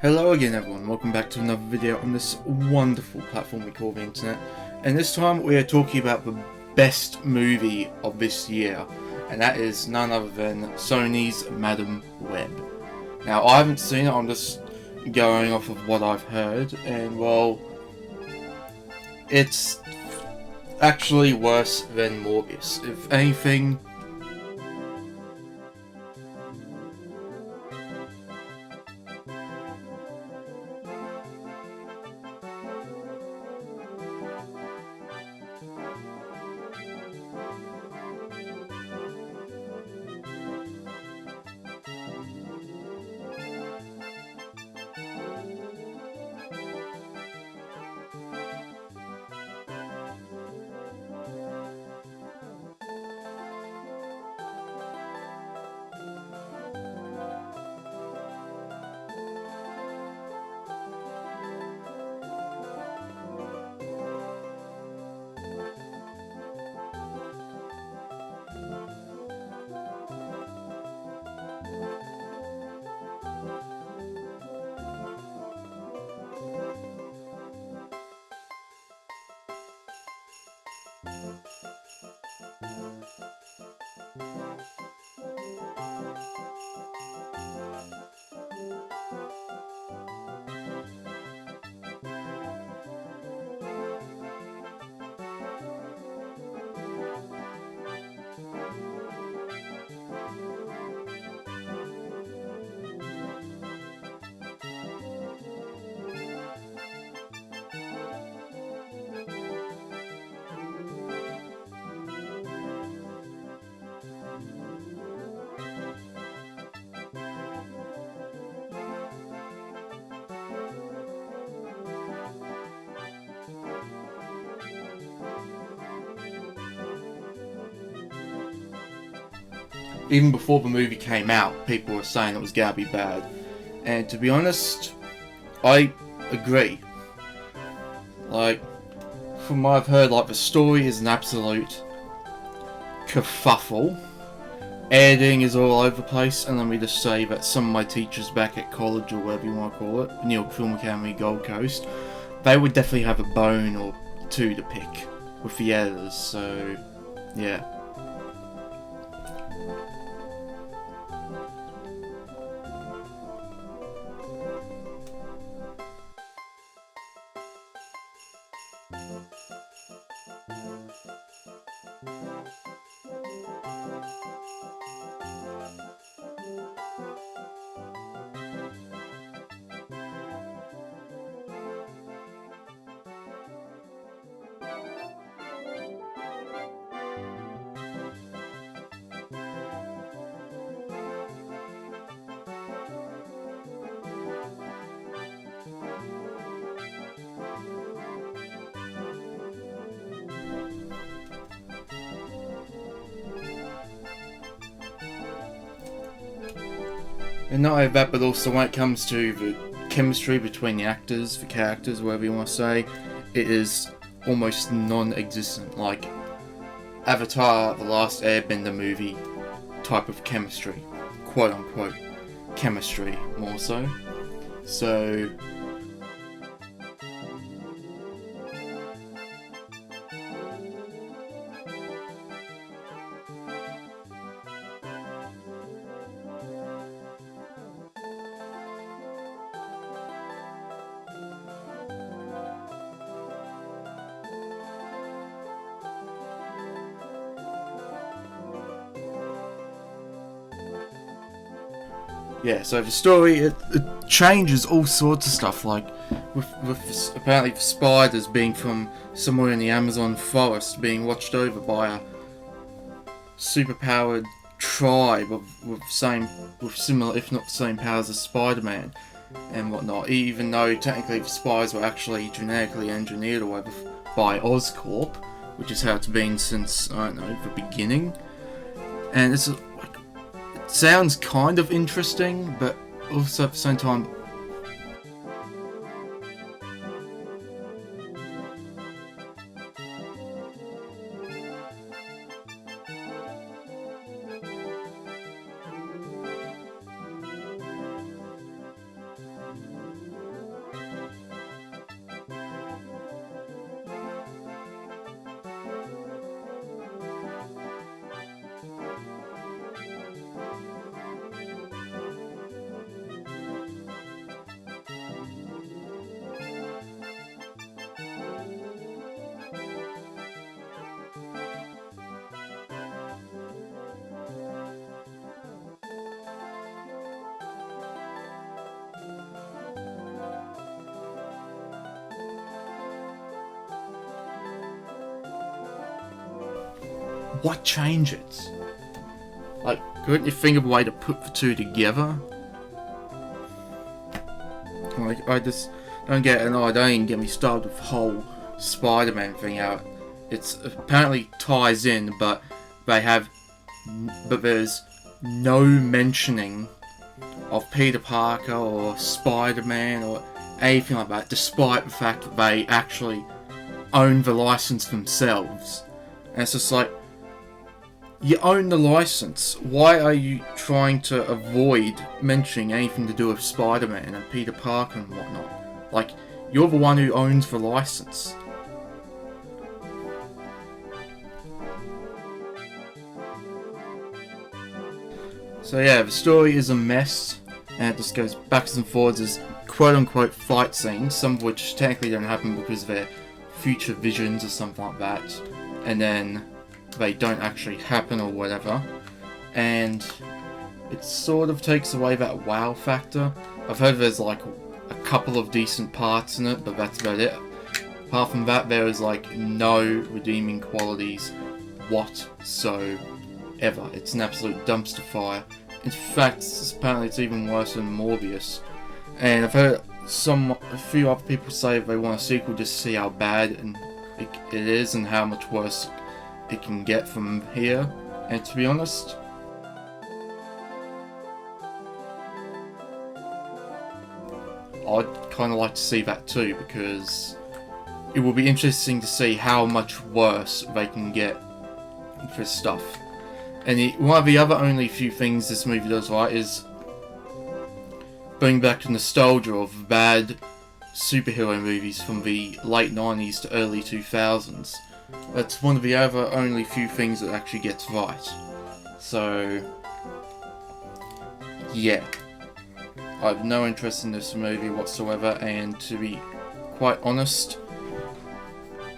Hello again everyone, welcome back to another video on this wonderful platform we call the internet. And this time we are talking about the best movie of this year, and that is none other than Sony's Madam Web. Now I haven't seen it, I'm just going off of what I've heard, and well, it's actually worse than Morbius. If anything, even before the movie came out, people were saying it was gonna be bad. And to be honest, I agree. Like, from what I've heard, like, the story is an absolute kerfuffle. Editing is all over the place, and let me just say that some of my teachers back at college, or whatever you want to call it, New York Film Academy, Gold Coast, they would definitely have a bone or two to pick with the editors, so yeah. And not only that, but also when it comes to the chemistry between the actors, the characters, whatever you want to say, it is almost non-existent. Like Avatar: The Last Airbender movie type of chemistry, quote unquote chemistry, more so. So yeah, so the story, it changes all sorts of stuff, like with apparently the spiders being from somewhere in the Amazon forest being watched over by a superpowered tribe with similar, if not the same powers as Spider-Man and whatnot, even though technically the spies were actually genetically engineered or whatever by Oscorp, which is how it's been since, I don't know, the beginning. And it's sounds kind of interesting, but also at the same time, what changes? Like, couldn't you think of a way to put the two together? Like, I just don't get it. And don't even get me started with the whole Spider-Man thing out. It's apparently ties in, but there's no mentioning of Peter Parker or Spider-Man or anything like that, despite the fact that they actually own the license themselves. And it's just like, you own the license. Why are you trying to avoid mentioning anything to do with Spider-Man and Peter Parker and whatnot? Like, you're the one who owns the license. So yeah, the story is a mess, and it just goes backwards and forwards as quote-unquote fight scenes, some of which technically don't happen because they're future visions or something like that, and then they don't actually happen or whatever, and it sort of takes away that wow factor. I've heard there's like a couple of decent parts in it, but that's about it. Apart from that, there is like no redeeming qualities whatsoever. It's an absolute dumpster fire. In fact, apparently it's even worse than Morbius. And I've heard a few other people say they want a sequel just to see how bad it is and how much worse it can get from here. And to be honest, I'd kind of like to see that too, because it will be interesting to see how much worse they can get for stuff. And one of the other only few things this movie does right is bring back the nostalgia of bad superhero movies from the late 90s to early 2000s. That's one of the other only few things that actually gets right. So, yeah. I have no interest in this movie whatsoever, and to be quite honest,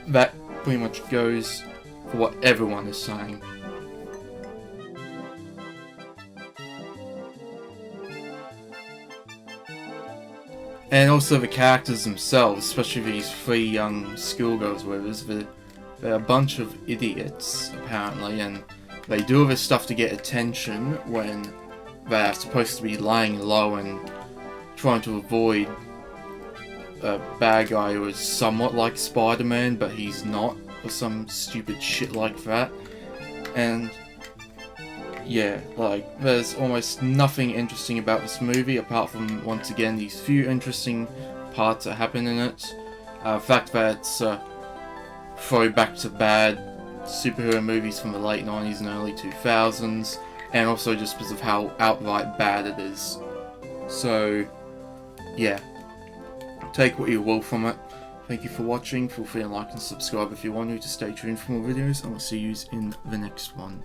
that pretty much goes for what everyone is saying. And also the characters themselves, especially these three young schoolgirls with us, they're a bunch of idiots, apparently, and they do all this stuff to get attention when they're supposed to be laying low and trying to avoid a bad guy who is somewhat like Spider-Man, but he's not, or some stupid shit like that. And yeah, like, there's almost nothing interesting about this movie apart from, once again, these few interesting parts that happen in it. The fact that it's throwback to bad superhero movies from the late 90s and early 2000s, and also just because of how outright bad it is. So, yeah. Take what you will from it. Thank you for watching. Feel free to like and subscribe if you want to stay tuned for more videos, and we'll see you in the next one.